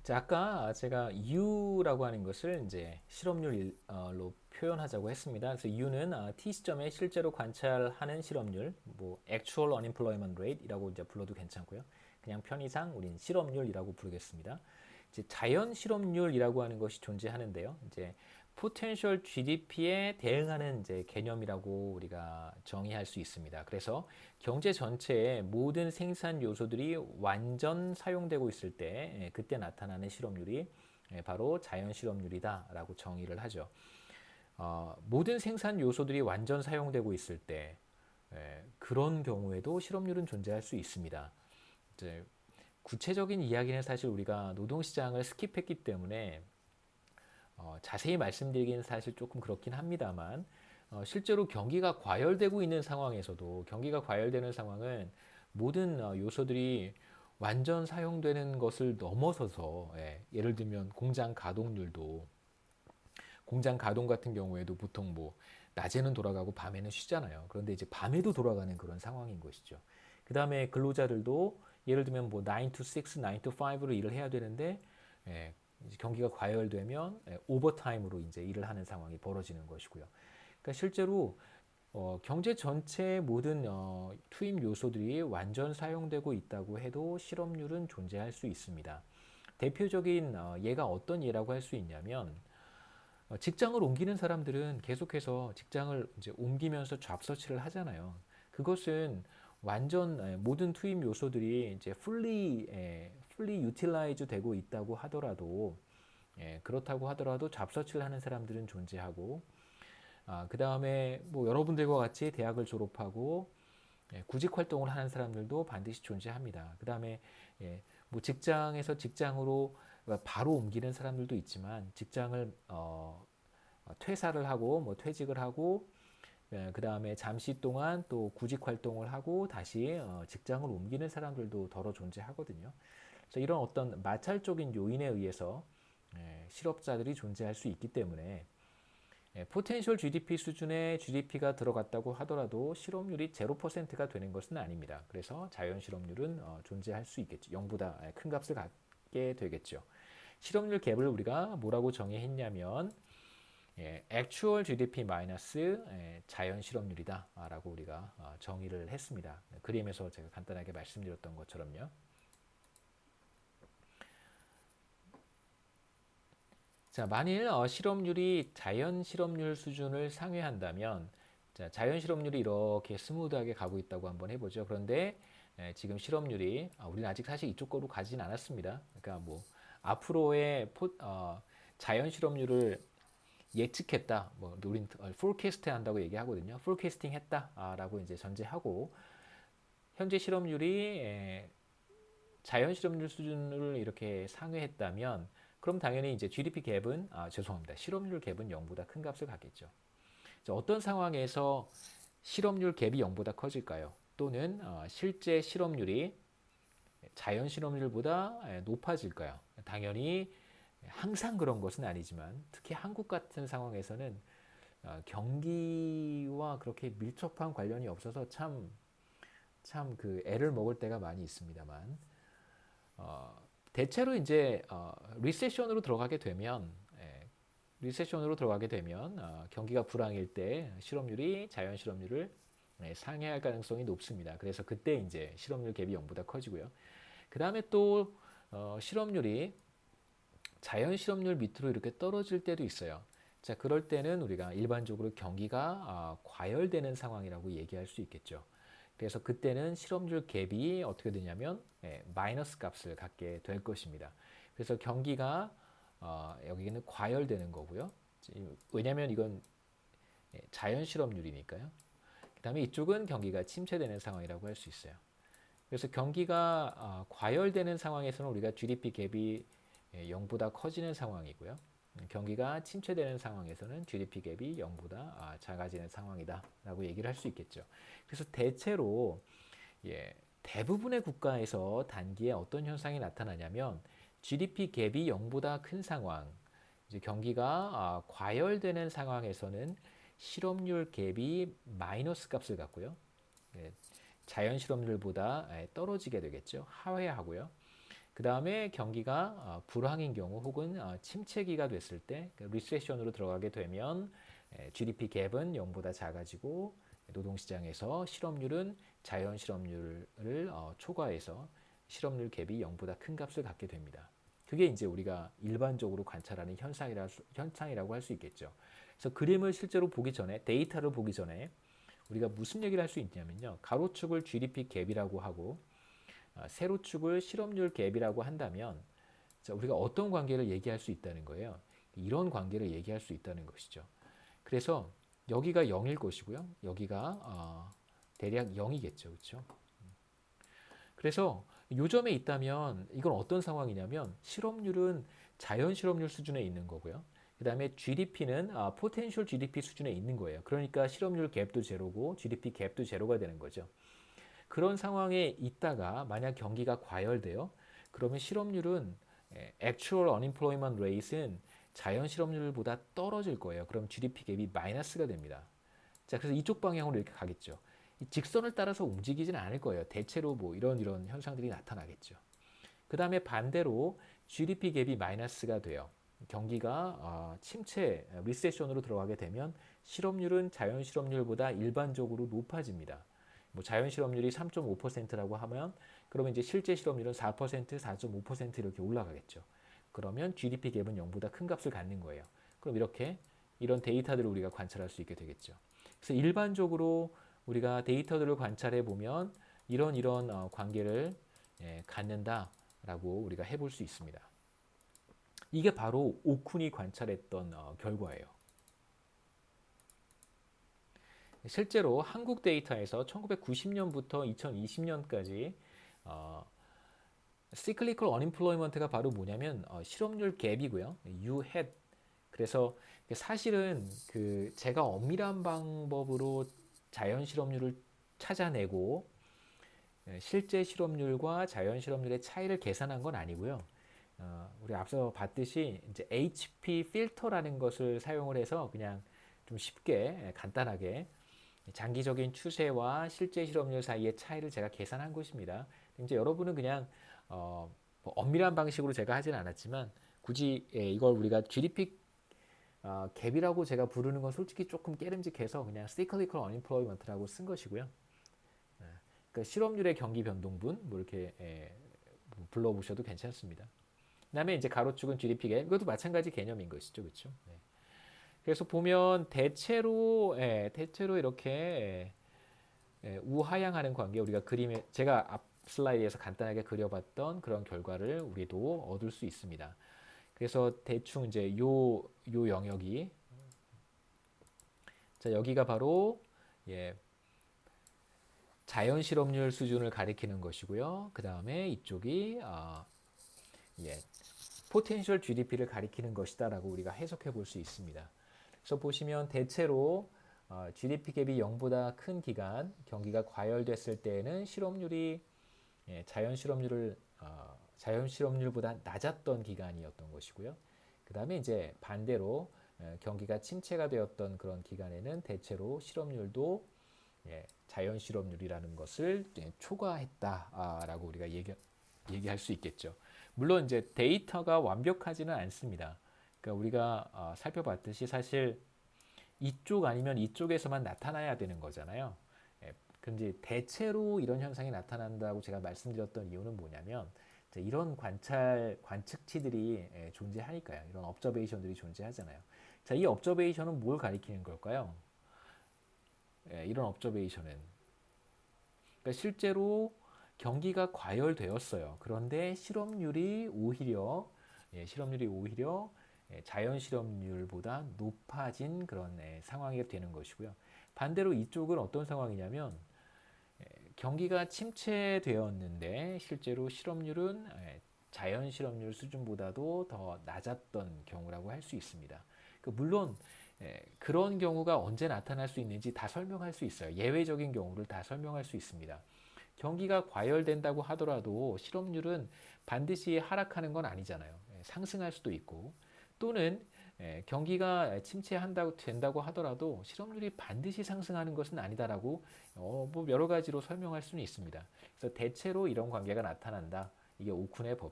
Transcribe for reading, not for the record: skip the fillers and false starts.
자, 아까 제가 U라고 하는 것을 이제 실업률로 표현하자고 했습니다. 그래서 U는 T 시점에 실제로 관찰하는 실업률, 뭐 Actual Unemployment Rate이라고 이제 불러도 괜찮고요. 그냥 편의상 우린 실업률이라고 부르겠습니다. 이제 자연 실업률이라고 하는 것이 존재하는데요. 이제 potential GDP에 대응하는 이제 개념이라고 우리가 정의할 수 있습니다. 그래서 경제 전체의 모든 생산 요소들이 완전 사용되고 있을 때 그때 나타나는 실업률이 바로 자연 실업률이다라고 정의를 하죠. 모든 생산 요소들이 완전 사용되고 있을 때 그런 경우에도 실업률은 존재할 수 있습니다. 이제 구체적인 이야기는 사실 우리가 노동시장을 스킵했기 때문에 자세히 말씀드리기는 사실 조금 그렇긴 합니다만 실제로 경기가 과열되고 있는 상황에서도 경기가 과열되는 상황은 모든 요소들이 완전 사용되는 것을 넘어서서 예를 들면 공장 가동 같은 경우에도 보통 뭐 낮에는 돌아가고 밤에는 쉬잖아요. 그런데 이제 밤에도 돌아가는 그런 상황인 것이죠. 그 다음에 근로자들도 예를 들면 뭐 9 to 6, 9 to 5로 일을 해야 되는데 이제 경기가 과열되면 오버타임으로 이제 일을 하는 상황이 벌어지는 것이고요. 그러니까 실제로 경제 전체의 모든 투입 요소들이 완전 사용되고 있다고 해도 실업률은 존재할 수 있습니다. 대표적인 예가 어떤 예라고 할 수 있냐면 직장을 옮기는 사람들은 계속해서 직장을 이제 옮기면서 잡 서치를 하잖아요. 그것은 완전 모든 투입 요소들이 이제 fully utilize 되고 있다고 하더라도 그렇다고 하더라도 잡 서치를 하는 사람들은 존재하고 그 다음에 뭐 여러분들과 같이 대학을 졸업하고 구직 활동을 하는 사람들도 반드시 존재합니다. 그 다음에 뭐 직장에서 직장으로 바로 옮기는 사람들도 있지만 직장을 퇴사를 하고 뭐 퇴직을 하고 그 다음에 잠시 동안 또 구직 활동을 하고 다시 직장을 옮기는 사람들도 더러 존재하거든요. 그래서 이런 어떤 마찰적인 요인에 의해서 실업자들이 존재할 수 있기 때문에 포텐셜 GDP 수준의 GDP가 들어갔다고 하더라도 실업률이 0%가 되는 것은 아닙니다. 그래서 자연 실업률은 존재할 수 있겠죠. 0보다 큰 값을 갖게 되겠죠. 실업률 갭을 우리가 뭐라고 정의했냐면 actual GDP 마이너스 자연 실업률이다라고 우리가 정의를 했습니다. 그림에서 제가 간단하게 말씀드렸던 것처럼요. 자, 만일 실업률이 자연 실업률 수준을 상회한다면 자, 자연 실업률이 이렇게 스무드하게 가고 있다고 한번 해보죠. 그런데 지금 실업률이 우리는 아직 사실 이쪽 거로 가진 않았습니다. 그러니까 뭐 앞으로의 자연 실업률을 예측했다. 뭐 우린 forecast 한다고 얘기하거든요. forecasting 했다라고 이제 전제하고 현재 실업률이 자연 실업률 수준을 이렇게 상회했다면 그럼 당연히 이제 GDP 갭은 죄송합니다. 실업률 갭은 0보다 큰 값을 갖겠죠. 어떤 상황에서 실업률 갭이 0보다 커질까요? 또는 실제 실업률이 자연 실업률보다 높아질까요? 당연히 항상 그런 것은 아니지만 특히 한국 같은 상황에서는 경기와 그렇게 밀접한 관련이 없어서 참 그 애를 먹을 때가 많이 있습니다만 대체로 이제 리세션으로 들어가게 되면 경기가 불황일 때 실업률이 자연 실업률을 상회할 가능성이 높습니다. 그래서 그때 이제 실업률 갭이 0보다 커지고요. 그 다음에 또 실업률이 자연 실업률 밑으로 이렇게 떨어질 때도 있어요. 자, 그럴 때는 우리가 일반적으로 경기가 과열되는 상황이라고 얘기할 수 있겠죠. 그래서 그때는 실업률 갭이 어떻게 되냐면 마이너스 값을 갖게 될 것입니다. 그래서 경기가 여기는 과열되는 거고요. 왜냐하면 이건 자연 실업률이니까요. 그 다음에 이쪽은 경기가 침체되는 상황이라고 할 수 있어요. 그래서 경기가 과열되는 상황에서는 우리가 GDP 갭이 0보다 커지는 상황이고요. 경기가 침체되는 상황에서는 GDP 갭이 0보다 작아지는 상황이다 라고 얘기를 할 수 있겠죠. 그래서 대체로 대부분의 국가에서 단기에 어떤 현상이 나타나냐면 GDP 갭이 0보다 큰 상황, 이제 경기가 과열되는 상황에서는 실업률 갭이 마이너스 값을 갖고요. 자연 실업률보다 떨어지게 되겠죠. 하회하고요. 그 다음에 경기가 불황인 경우 혹은 침체기가 됐을 때 리세션으로 들어가게 되면 GDP 갭은 0보다 작아지고 노동시장에서 실업률은 자연 실업률을 초과해서 실업률 갭이 0보다 큰 값을 갖게 됩니다. 그게 이제 우리가 일반적으로 관찰하는 현상이라고 할 수 있겠죠. 그래서 그림을 실제로 보기 전에 데이터를 보기 전에 우리가 무슨 얘기를 할 수 있냐면요. 가로축을 GDP 갭이라고 하고 세로축을 실업률 갭이라고 한다면 자, 우리가 어떤 관계를 얘기할 수 있다는 거예요. 이런 관계를 얘기할 수 있다는 것이죠. 그래서 여기가 0일 것이고요. 여기가 대략 0이겠죠. 그렇죠? 그래서 요점에 있다면 이건 어떤 상황이냐면 실업률은 자연 실업률 수준에 있는 거고요. 그 다음에 GDP는 포텐셜 GDP 수준에 있는 거예요. 그러니까 실업률 갭도 제로고 GDP 갭도 제로가 되는 거죠. 그런 상황에 있다가 만약 경기가 과열돼요. 그러면 실업률은 Actual Unemployment Rate은 자연 실업률보다 떨어질 거예요. 그럼 GDP 갭이 마이너스가 됩니다. 자, 그래서 이쪽 방향으로 이렇게 가겠죠. 이 직선을 따라서 움직이지는 않을 거예요. 대체로 뭐 이런 현상들이 나타나겠죠. 그 다음에 반대로 GDP 갭이 마이너스가 돼요. 경기가 침체, 리세션으로 들어가게 되면 실업률은 자연 실업률보다 일반적으로 높아집니다. 뭐 자연 실업률이 3.5%라고 하면 그러면 이제 실제 실업률은 4%, 4.5% 이렇게 올라가겠죠. 그러면 GDP 갭은 0보다 큰 값을 갖는 거예요. 그럼 이렇게 이런 데이터들을 우리가 관찰할 수 있게 되겠죠. 그래서 일반적으로 우리가 데이터들을 관찰해 보면 이런 관계를 갖는다라고 우리가 해볼 수 있습니다. 이게 바로 오쿤이 관찰했던 결과예요. 실제로 한국 데이터에서 1990년부터 2020년까지 cyclical unemployment가 바로 뭐냐면 실업률 갭이고요. U had. 그래서 사실은 그 제가 엄밀한 방법으로 자연 실업률을 찾아내고 실제 실업률과 자연 실업률의 차이를 계산한 건 아니고요. 우리 앞서 봤듯이 이제 HP 필터라는 것을 사용을 해서 그냥 좀 쉽게 간단하게 장기적인 추세와 실제 실업률 사이의 차이를 제가 계산한 것입니다. 이제 여러분은 그냥 뭐 엄밀한 방식으로 제가 하진 않았지만 굳이 이걸 우리가 GDP 갭이라고 제가 부르는 건 솔직히 조금 깨름직해서 그냥 cyclical unemployment라고 쓴 것이고요. 그러니까 실업률의 경기 변동분 뭐 이렇게 불러보셔도 괜찮습니다. 그다음에 이제 가로축은 GDP 갭 이것도 마찬가지 개념인 것이죠, 그렇죠? 네. 그래서 보면 대체로 이렇게 우하향하는 관계 우리가 그림에 제가 앞 슬라이드에서 간단하게 그려봤던 그런 결과를 우리도 얻을 수 있습니다. 그래서 대충 이제 요 영역이 자 여기가 바로 자연 실업률 수준을 가리키는 것이고요. 그 다음에 이쪽이 포텐셜 GDP를 가리키는 것이다라고 우리가 해석해 볼 수 있습니다. 그래서 보시면 대체로 GDP 갭이 0보다 큰 기간, 경기가 과열됐을 때에는 실업률이 자연 실업률보다 낮았던 기간이었던 것이고요. 그 다음에 이제 반대로 경기가 침체가 되었던 그런 기간에는 대체로 실업률도 자연 실업률이라는 것을 초과했다라고 우리가 얘기할 수 있겠죠. 물론 이제 데이터가 완벽하지는 않습니다. 그러니까 우리가 살펴봤듯이 사실 이쪽 아니면 이쪽에서만 나타나야 되는 거잖아요. 근데 대체로 이런 현상이 나타난다고 제가 말씀드렸던 이유는 뭐냐면 이런 관측치들이 존재하니까요. 이런 업저베이션들이 존재하잖아요. 자, 이 업저베이션은 뭘 가리키는 걸까요? 이런 업저베이션은 그러니까 실제로 경기가 과열되었어요. 그런데 실업률이 오히려 자연 실업률보다 높아진 그런 상황이 되는 것이고요. 반대로 이쪽은 어떤 상황이냐면 경기가 침체되었는데 실제로 실업률은 자연 실업률 수준보다도 더 낮았던 경우라고 할 수 있습니다. 물론 그런 경우가 언제 나타날 수 있는지 다 설명할 수 있어요. 예외적인 경우를 다 설명할 수 있습니다. 경기가 과열된다고 하더라도 실업률은 반드시 하락하는 건 아니잖아요. 상승할 수도 있고 또는 경기가 침체된다고 하더라도 실업률이 반드시 상승하는 것은 아니다라고 뭐 여러 가지로 설명할 수는 있습니다. 그래서 대체로 이런 관계가 나타난다. 이게 오쿤의 법